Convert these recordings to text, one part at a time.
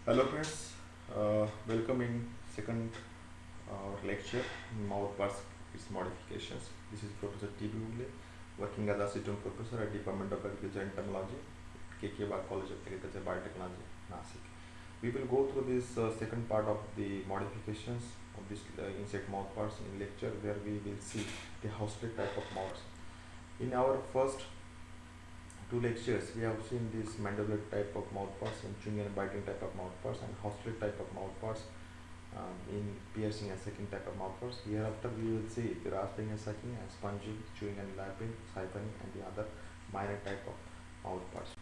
Hello friends, welcome in second lecture mouth parts its modifications. This is Professor T.B.Ugale working as assistant professor at Department of Agril.Entomology, K.K.Wagh College of Agril.Bio-technology, Nashik. We will go through this second part of the modifications of this insect mouth parts in lecture where we will see the housefly type of mouths. In our first two lectures, we have seen this mandibular type of mouthparts and chewing and biting type of mouthparts and housefly type of mouthparts in piercing and sucking type of mouthparts. Hereafter, we will see the rasping and sucking and sponging, chewing and lapping, siphoning, and the other minor type of mouthparts.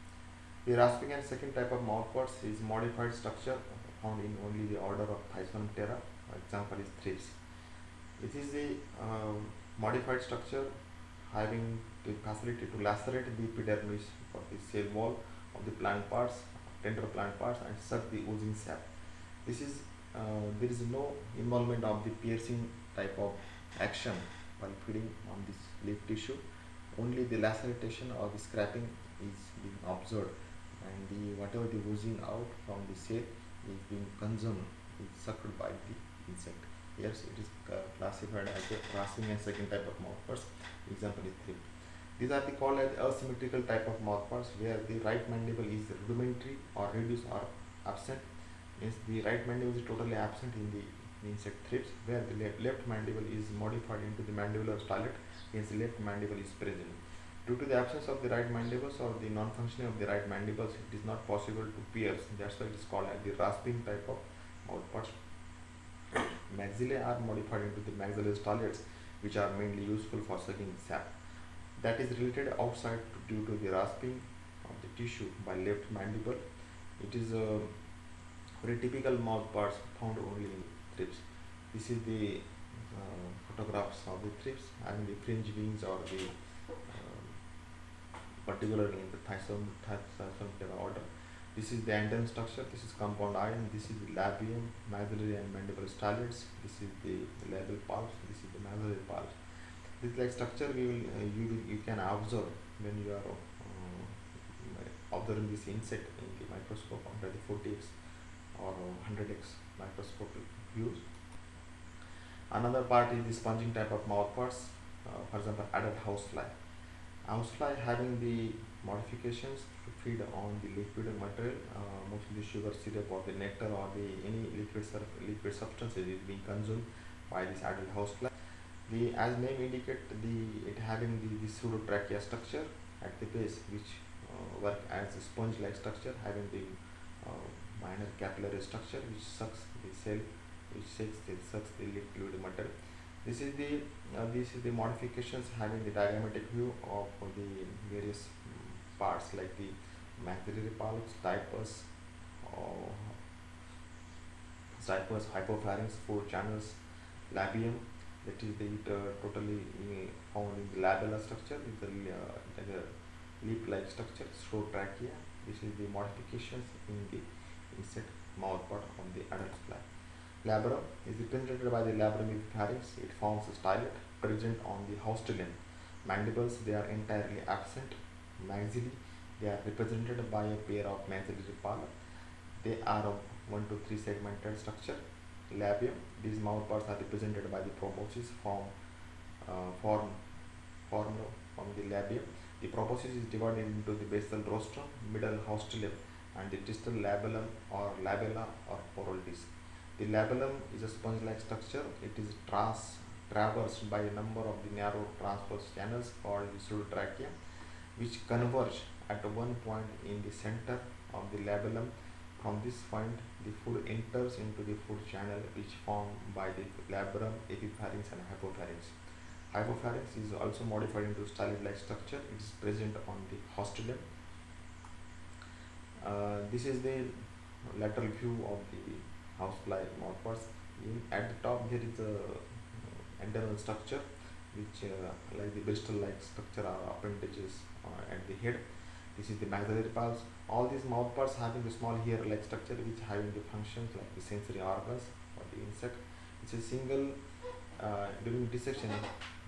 The rasping and sucking type of mouthparts is modified structure found in only the order of Thysanoptera. Example is thrips. It is the modified structure having the facility to lacerate the epidermis of the cell wall of the plant parts, tender plant parts, and suck the oozing sap. This is there is no involvement of the piercing type of action while feeding on this leaf tissue. Only the laceration or the scraping is being observed, and the whatever the oozing out from the cell is being consumed, is sucked by the insect. Yes, it is classified as a rasping and second type of mouthparts. Example is thrip. These are the called as asymmetrical type of mouthparts where the right mandible is rudimentary or reduced or absent. Means the right mandible is totally absent in the insect thrips, where the left mandible is modified into the mandibular stylet, hence the left mandible is present. Due to the absence of the right mandibles or the non-functioning of the right mandibles, it is not possible to pierce. That's why it is called as the rasping type of mouthparts. Maxillae are modified into the maxillary stylets, which are mainly useful for sucking sap. That is related outside due to the rasping of the tissue by left mandible. It is a very typical mouth parts found only in thrips. This is the photographs of the thrips having the fringe wings or the particularly in the Thysanoptera order. This is the antennal structure. This is compound eye, and this is the labium, maxillary and mandibular stylets. This is the labial palps. This is the maxillary palps. This like structure you can observe when you are observing this insect in the microscope under the 40x or 100x microscopic views. Another part is the sponging type of mouthparts. For example, adult housefly. Housefly having the modifications to feed on the liquid material, mostly the sugar syrup or the nectar or the any liquid substances is being consumed by this adult housefly. The as name indicate it having the pseudotrachea structure at the base, which work as a sponge-like structure having the minor capillary structure which sucks the cell, which sucks the liquid material. This is the modifications having the diagrammatic view of the various parts like the maxillary palps, uh, stipes, hypopharynx, four channels, labium. That is the totally found in the labella structure with the like a leaf-like structure, slow trachea. This is the modifications in the insect mouth part of the adult fly. Labrum is represented by the labrum pharynx. It forms a stylet present on the haustilian. Mandibles, they are entirely absent. Maxillae, they are represented by a pair of maxillary palp. They are of 1 to 3 segmented structure. Labium, these mouth parts are represented by the proboscis form from the labium. The proboscis is divided into the basal rostrum, middle haustilium, and the distal labellum or labella or coral disc. The labellum is a sponge-like structure. It is traversed by a number of the narrow transverse channels called the pseudotrachea, which converge at one point in the center of the labellum. From this point, the food enters into the food channel, which formed by the labrum, epipharynx, and hypopharynx. Hypopharynx is also modified into stylet-like structure. It is present on the haustilium. This is the lateral view of the housefly mouthparts. At the top, there is a internal structure, which like the Bristol-like structure are appendages at the head. This is the maxillary palps. All these mouthparts having a small hair-like structure, which having the functions like the sensory organs for the insect. It's a single. During dissection,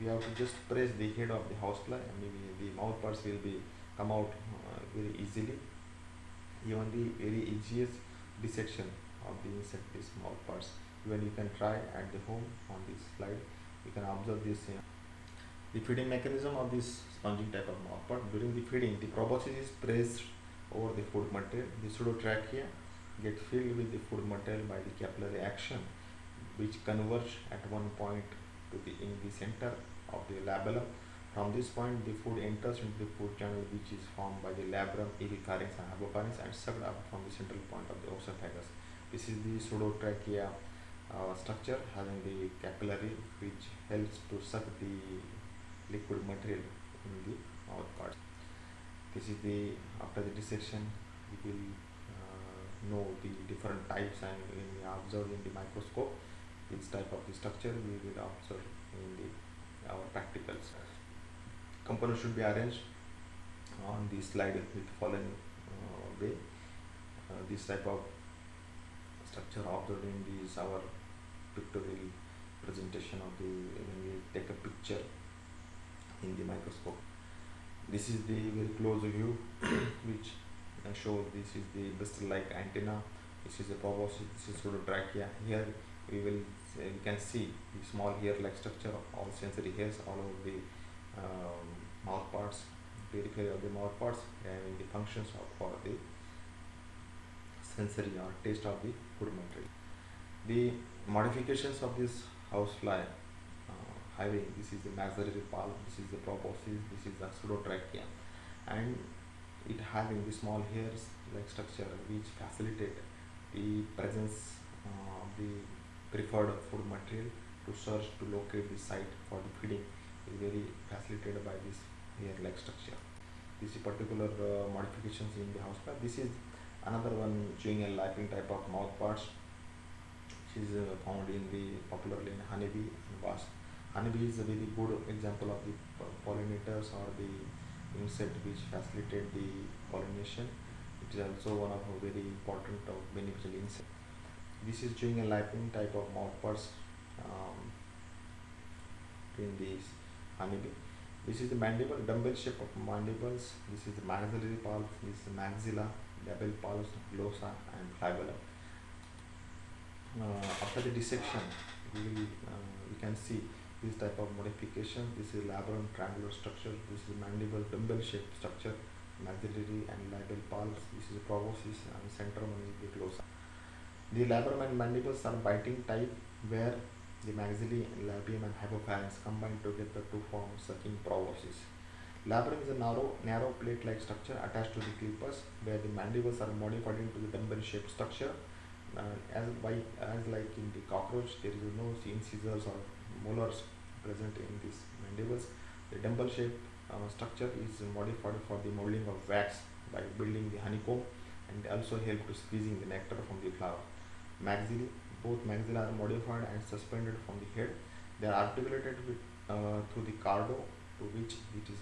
we have to just press the head of the housefly, and maybe the mouthparts will be come out very easily. Even the very easiest dissection of the insect small parts. Even you can try at the home on this slide. You can observe this. The feeding mechanism of this sponging type of mouthpart. During the feeding, the proboscis is pressed over the food material. The pseudotrachea get filled with the food material by the capillary action, which converge at one point in the center of the labellum. From this point, the food enters into the food channel, which is formed by the labrum, epipharynx, and hypopharynx, and sucked up from the central point of the oesophagus. This is the pseudotrachea structure having the capillary, which helps to suck the liquid material in the mouth parts. This is the after the dissection we will know the different types, and when we observe in the microscope which type of the structure we will observe in the our practicals. Components should be arranged on the slide with following way. This type of structure observed in this our pictorial presentation of the when we take a picture in the microscope. This is the very close view which shows this is the bristle-like antenna. This is the proboscis. This is pseudotrachea. Here we can see the small hair-like structure of all sensory hairs all over the mouth parts, periphery of the mouth parts, having the functions for the sensory or taste of the food material. The modifications of this housefly having this is the maxillary pulp, this is the proboscis, this is the pseudotrachea, and it having the small hairs like structure which facilitate the presence of the preferred food material to search to locate the site for the feeding is very facilitated by this hair like structure. This is particular modifications in the housefly. This is another one chewing and lapping type of mouth parts which is found in the popularly in honeybee and wasp. Honeybee is a very good example of the pollinators or the insect which facilitate the pollination. It is also one of a very important beneficial insect. This is chewing and lapping type of mouth parts in this honeybee. This is the mandible, dumbbell shape of mandibles. This is the maxillary pulp. This is the maxilla, labial pulse, glossa, and flagellum. After the dissection, we can see this type of modification. This is labyrinth triangular structure. This is mandible dumbbell shaped structure, maxillary and labial pulse. This is proboscis, and center one is the glossa. The labrum and mandibles are biting type where the maxillae, labium, and hypopharynx combine together to form sucking proboscis. Labrum is a narrow plate-like structure attached to the clippers, where the mandibles are modified into the dumbbell-shaped structure. As like in the cockroach, there is no incisors or molars present in these mandibles. The dumbbell-shaped structure is modified for the molding of wax by building the honeycomb, and also help to squeezing the nectar from the flower. Maxillae, both maxilla are modified and suspended from the head. They are articulated with, through the cardo, to which it is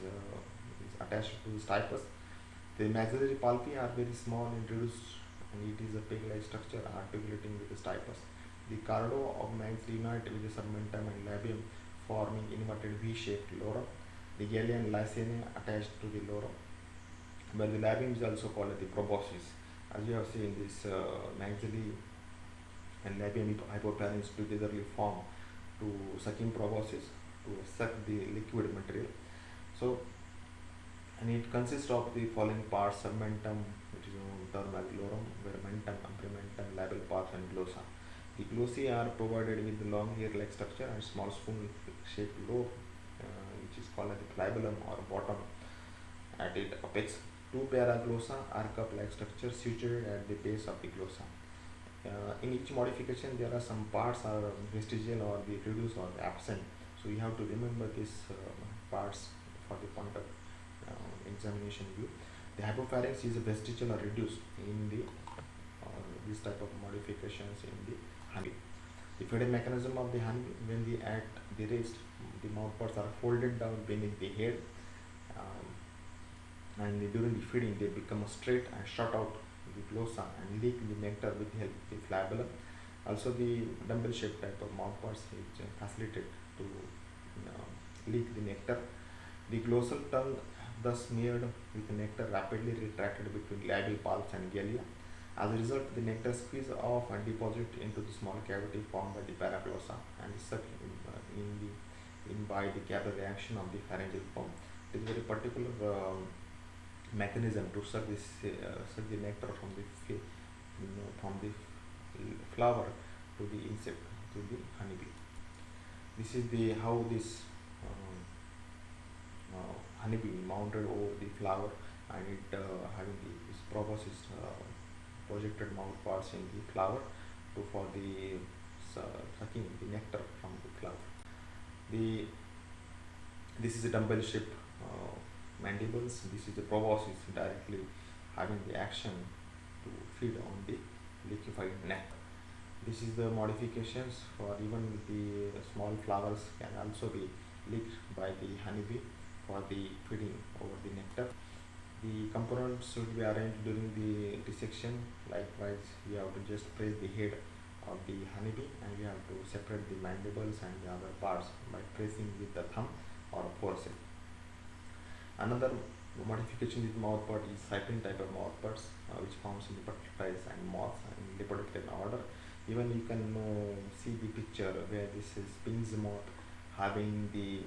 attached to the stipes. The maxillary pulpi are very small, introduced, and it is a peg-like structure articulating with the stipes. The cardo of maxillae unite with the submentum and labium, forming inverted V-shaped lorum. The galea and lysina attached to the lorum, where the labium is also called the proboscis. As you have seen, this maxillae and labium hypopharynx togetherly form to sucking proboscis to suck the liquid material. So, and it consists of the following parts: submentum, which is term as lorum, where mentum, implementum, labial parts, and glossa. The glossae are provided with the long hair-like structure and small spoon-shaped lobe, which is called as the flabellum or bottom at its apex. Two paraglossa are cup-like structures situated at the base of the glossa. In each modification, there are some parts are vestigial or the reduced or the absent. So you have to remember these parts for the point of examination view. The hypopharynx is vestigial or reduced in the this type of modifications in the honey. The feeding mechanism of the honey: when the at the rest, the mouth parts are folded down beneath the head, and during the feeding they become straight and shot out the glossa and leak the nectar with the help of the flabellum. Also, the dumbbell-shaped type of mouth parts which facilitate to leak the nectar. The glossal tongue, thus smeared with nectar, rapidly retracted between labial pulse and galea. As a result, the nectar squeeze off and deposit into the small cavity formed by the paraglossa and is sucked in by the capillary reaction of the pharyngeal pump. It is very particular mechanism to suck the nectar from the from the flower to the insect, to the honeybee. This is the how this honeybee mounted over the flower, and it having this proboscis projected mouth parts in the flower to for the sucking the nectar from the flower. The this is a dumbbell shaped mandibles. This is the proboscis directly having the action to feed on the liquefied nectar. This is the modifications for even the small flowers can also be licked by the honeybee for the feeding over the nectar. The components should be arranged during the dissection. Likewise, we have to just press the head of the honeybee, and we have to separate the mandibles and the other parts by pressing with the thumb or forceps. Another modification with mouth part is cycling type of mouth parts, which forms in the butterflies and moths in Lepidoptera order. Even you can see the picture where this is Sphinx moth having the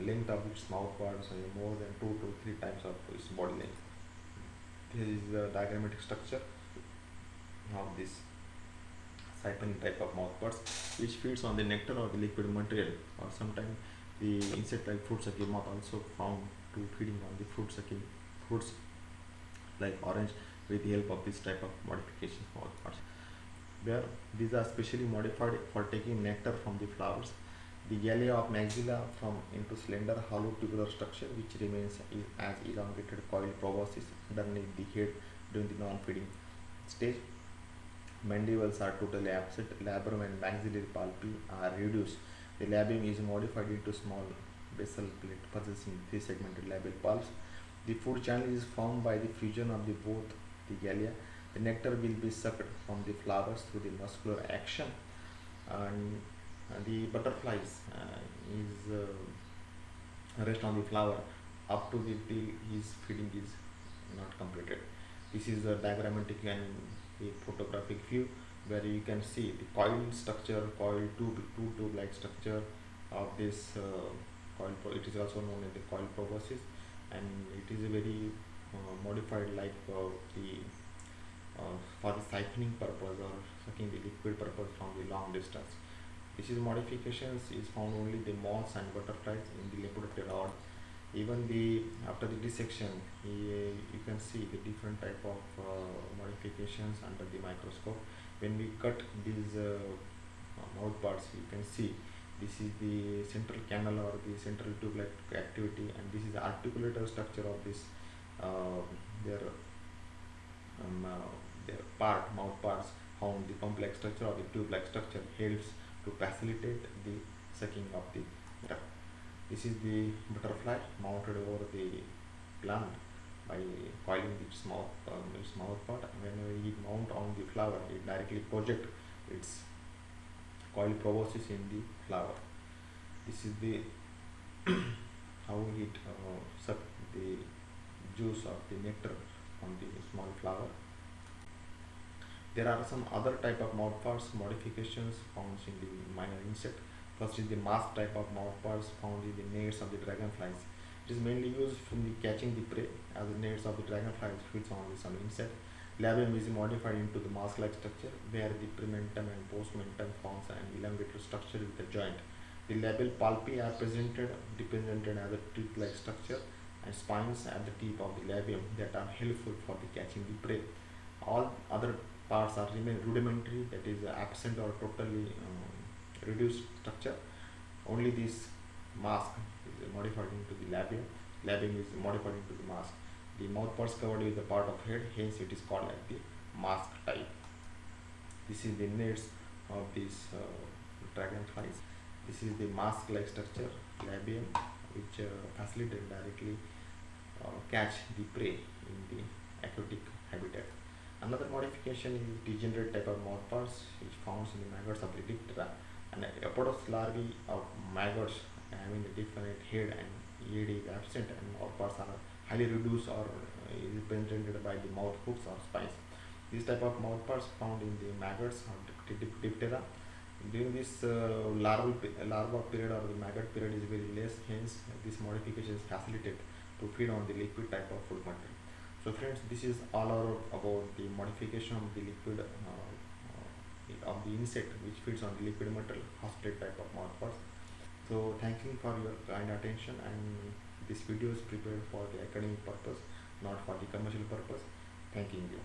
length of its mouth parts more than 2 to 3 times of its body length. This is the diagrammatic structure of this siphon type of mouth parts, which feeds on the nectar or the liquid material, or sometimes the insect like fruit sucking moth also found to feeding on the fruits like orange with the help of this type of modification mouth parts, where these are specially modified for taking nectar from the flowers. The galea of maxilla from into slender hollow tubular structure, which remains as elongated coil proboscis underneath the head during the non-feeding stage. Mandibles are totally absent. Labrum and maxillary pulpi are reduced. The labium is modified into small basal plate possessing three-segmented labial pulps. The food channel is formed by the fusion of the both the galea. The nectar will be sucked from the flowers through the muscular action, and the butterflies is rest on the flower up to the till his feeding is not completed. This is a diagrammatic and a photographic view where you can see the coil structure, coil tube like structure of this it is also known as the coil proboscis, and it is a very modified like the for the siphoning purpose or sucking the liquid purpose from the long distance. This is modifications is found only the moths and butterflies in the Lepidoptera rod. Even the after the dissection, you can see the different type of modifications under the microscope. When we cut these mouth parts, you can see this is the central canal or the central tube-like activity, and this is the articulator structure of this their mouth parts found the complex structure or the tube-like structure helps to facilitate the sucking of the drug. This is the butterfly mounted over the plant by coiling its mouth part. Whenever it mount on the flower, it directly project its coil proboscis in the flower. This is the how it suck the juice of the nectar from the small flower. There are some other type of mouth parts modifications found in the minor insect. First is the mask type of mouth parts found in the nets of the dragonflies. It is mainly used for the catching the prey, as the nets of the dragonflies feeds on some insect. Labium is modified into the mask-like structure, where the prementum and postmentum forms an elongated structure with a joint. The labial pulpi are represented as a tooth-like structure, and spines at the tip of the labium that are helpful for the catching the prey. All other parts are rudimentary, that is absent or totally reduced structure. Only this mask is modified into the labium. Labium is modified into the mask. The mouth parts covered with the part of head, hence it is called like the mask type. This is the nets of these dragonflies. This is the mask-like structure, labium, which facilitate directly catch the prey in the aquatic habitat. Another modification is degenerate type of mouth parts, which found in the maggots of the Diptera, and apodous larvae of maggots having a different head and head is absent, and mouth parts are highly reduced or is represented by the mouth hooks or spines. This type of mouthparts found in the maggots or diptera. During this larva period or the maggot period is very less, hence this modification is facilitated to feed on the liquid type of food material. So friends, this is all about the modification of the liquid of the insect which feeds on the liquid material, hosted type of mouthparts. So thank you for your kind attention, and this video is prepared for the academic purpose, not for the commercial purpose. Thanking you.